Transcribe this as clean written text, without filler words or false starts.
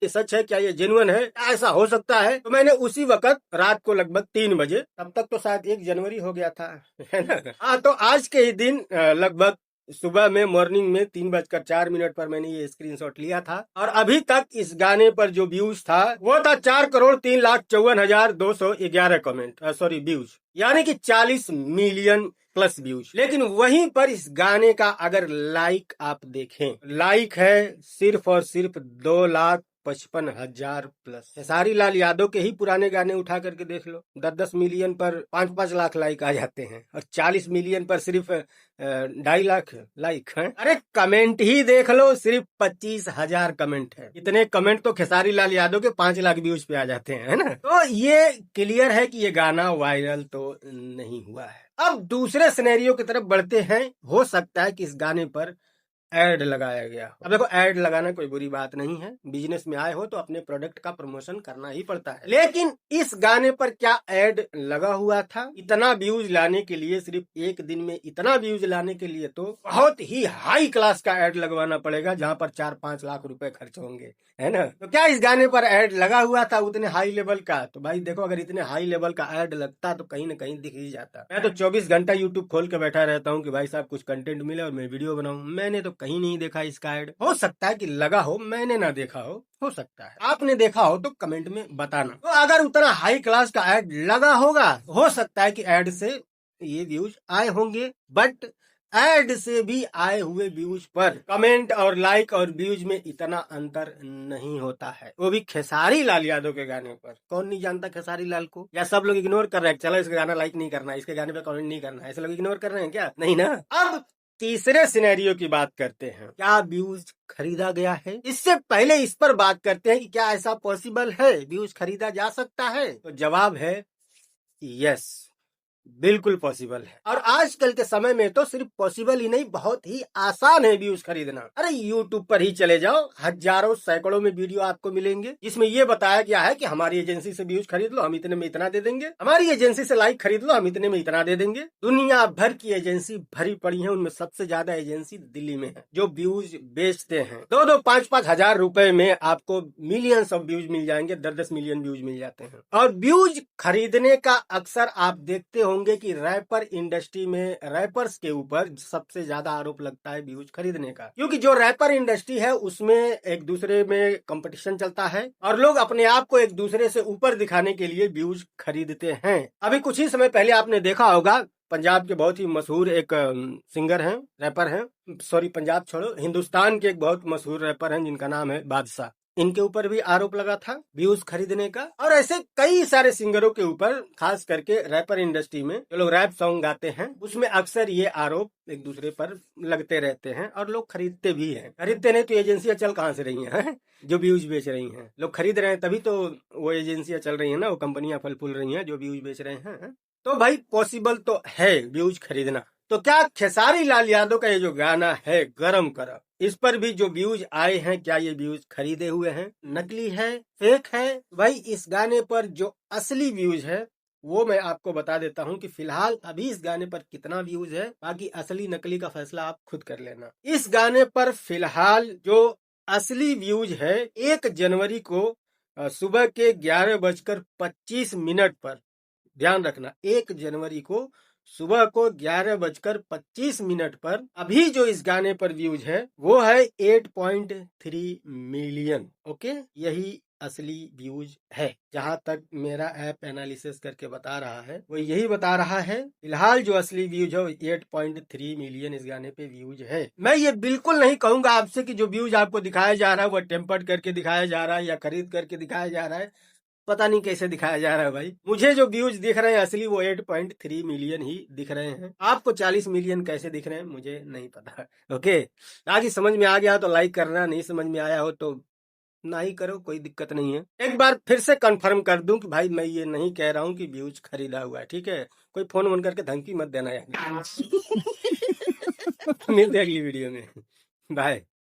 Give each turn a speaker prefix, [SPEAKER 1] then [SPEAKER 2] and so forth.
[SPEAKER 1] ये सच है क्या, ये जेन्युइन है, ऐसा हो सकता है? तो मैंने उसी वक्त रात को लगभग 3 बजे, तब तक तो शायद 1 जनवरी हो गया था, है ना। हाँ, तो आज के ही दिन लगभग सुबह में मॉर्निंग में 3:04 पर मैंने ये स्क्रीनशॉट लिया था, और अभी तक इस गाने पर जो व्यूज था वो था 4,03,54,211 कमेंट, सॉरी व्यूज, यानी कि 40 मिलियन प्लस व्यूज। लेकिन वहीं पर इस गाने का अगर लाइक आप देखें, लाइक है सिर्फ और सिर्फ 2,55,000 प्लस। खेसारी लाल यादव के ही पुराने गाने उठा करके देख लो, 10-10 मिलियन पर 5-5 लाख लाइक आ जाते हैं, और 40 मिलियन पर सिर्फ 2.5 लाख लाइक है। अरे कमेंट ही देख लो, सिर्फ 25,000 कमेंट है। इतने कमेंट तो खेसारी लाल यादव के 5 लाख व्यूज पे आ जाते हैं, है ना। तो ये क्लियर है कि ये गाना वायरल तो नहीं हुआ है। अब दूसरे सिनेरियो की तरफ बढ़ते हैं। हो सकता है कि इस गाने पर एड लगाया गया। अब देखो, एड लगाना कोई बुरी बात नहीं है, बिजनेस में आए हो तो अपने प्रोडक्ट का प्रमोशन करना ही पड़ता है। लेकिन इस गाने पर क्या एड लगा हुआ था? इतना व्यूज लाने के लिए, सिर्फ एक दिन में इतना व्यूज लाने के लिए तो बहुत ही हाई क्लास का एड लगवाना पड़ेगा, जहां पर 4-5 लाख रुपए खर्च होंगे, है ना। तो क्या इस गाने पर एड लगा हुआ था उतने हाई लेवल का? तो भाई देखो, अगर इतने हाई लेवल का एड लगता तो कहीं ना कहीं दिख ही जाता। मैं तो 24 घंटा यूट्यूब खोल के बैठा रहता हूँ कि भाई साहब कुछ कंटेंट मिले और मैं वीडियो बनाऊं। मैंने तो कहीं नहीं देखा इसका एड। हो सकता है कि लगा हो, मैंने ना देखा हो सकता है आपने देखा हो, तो कमेंट में बताना। तो अगर उतना हाई क्लास का एड लगा होगा, हो सकता है कि एड से ये व्यूज आए होंगे, बट एड से भी आए हुए व्यूज पर कमेंट और लाइक और व्यूज में इतना अंतर नहीं होता है, वो भी खेसारी लाल यादव के गाने पर। कौन नहीं जानता खेसारी लाल को? या सब लोग इग्नोर कर रहे हैं, चलो इसका गाना लाइक नहीं करना, इसके गाने पे कमेंट नहीं करना, ऐसे लोग इग्नोर कर रहे हैं क्या? नहीं ना। अब तीसरे सिनेरियो की बात करते हैं, क्या व्यूज खरीदा गया है? इससे पहले इस पर बात करते हैं कि क्या ऐसा पॉसिबल है, व्यूज खरीदा जा सकता है? तो जवाब है यस, बिल्कुल पॉसिबल है। और आजकल के समय में तो सिर्फ पॉसिबल ही नहीं, बहुत ही आसान है व्यूज खरीदना। अरे यूट्यूब पर ही चले जाओ, हजारों सैकड़ों में वीडियो आपको मिलेंगे जिसमें ये बताया गया है कि हमारी एजेंसी से व्यूज खरीद लो, हम इतने में इतना दे देंगे। हमारी एजेंसी से लाइक खरीद लो, हम इतने में इतना दे देंगे। दुनिया भर की एजेंसी भरी पड़ी है, उनमें सबसे ज्यादा एजेंसी दिल्ली में है जो व्यूज बेचते हैं। 2-2, 5-5 हजार रुपए में आपको मिलियंस ऑफ व्यूज मिल जाएंगे, 10-10 मिलियन व्यूज मिल जाते हैं। और व्यूज खरीदने का अक्सर आप देखते होंगे कि रैपर इंडस्ट्री में रैपर्स के ऊपर सबसे ज्यादा आरोप लगता है व्यूज खरीदने का, क्योंकि जो रैपर इंडस्ट्री है उसमें एक दूसरे में कंपटीशन चलता है और लोग अपने आप को एक दूसरे से ऊपर दिखाने के लिए व्यूज खरीदते हैं। अभी कुछ ही समय पहले आपने देखा होगा, पंजाब के बहुत ही मशहूर एक सिंगर हैं, रैपर हैं, सॉरी पंजाब छोड़ो, हिंदुस्तान के एक बहुत मशहूर रैपर हैं जिनका नाम है बादशाह। इनके ऊपर भी आरोप लगा था व्यूज खरीदने का। और ऐसे कई सारे सिंगरों के ऊपर, खास करके रैपर इंडस्ट्री में जो लोग रैप सॉन्ग गाते हैं, उसमें अक्सर ये आरोप एक दूसरे पर लगते रहते हैं और लोग खरीदते भी हैं। खरीदते नहीं तो एजेंसियां चल कहाँ से रही हैं? जो व्यूज बेच रही हैं, लोग खरीद रहे हैं तभी तो वो एजेंसियां चल रही है ना, वो कंपनियां फल फूल रही हैं जो व्यूज बेच रहे हैं। तो भाई पॉसिबल तो है व्यूज खरीदना। तो क्या खेसारी लाल यादव का ये जो गाना है गरम कर, इस पर भी जो व्यूज आए हैं, क्या ये व्यूज खरीदे हुए हैं, नकली है, फेक है? भाई इस गाने पर जो असली व्यूज है वो मैं आपको बता देता हूं कि फिलहाल अभी इस गाने पर कितना व्यूज है, बाकी असली नकली का फैसला आप खुद कर लेना। इस गाने पर फिलहाल जो असली व्यूज है, 1 जनवरी को सुबह के 11:25 पर, ध्यान रखना, 1 जनवरी को सुबह को 11:25 पर अभी जो इस गाने पर व्यूज है वो है 8.3 मिलियन। ओके, यही असली व्यूज है। जहां तक मेरा ऐप एनालिसिस करके बता रहा है वो यही बता रहा है। फिलहाल जो असली व्यूज है 8.3 मिलियन इस गाने पे व्यूज है। मैं ये बिल्कुल नहीं कहूंगा आपसे कि जो व्यूज आपको दिखाया जा रहा है वो टेम्पर्ड करके दिखाया जा रहा है या खरीद करके दिखाया जा रहा है। पता नहीं कैसे दिखाया जा रहा है भाई। मुझे जो व्यूज दिख रहे हैं असली वो 8.3 मिलियन ही दिख रहे हैं। आपको 40 मिलियन कैसे दिख रहे हैं मुझे नहीं पता। ओके, आगे समझ में आ गया तो लाइक करना, नहीं समझ में आया हो तो ना ही करो, कोई दिक्कत नहीं है। एक बार फिर से कंफर्म कर दूं कि भाई मैं ये नहीं कह रहा हूं कि व्यूज खरीदा हुआ है, ठीक है। कोई फोन वोन करके धमकी मत देना यार। मिलते हैं अगली वीडियो में, बाय।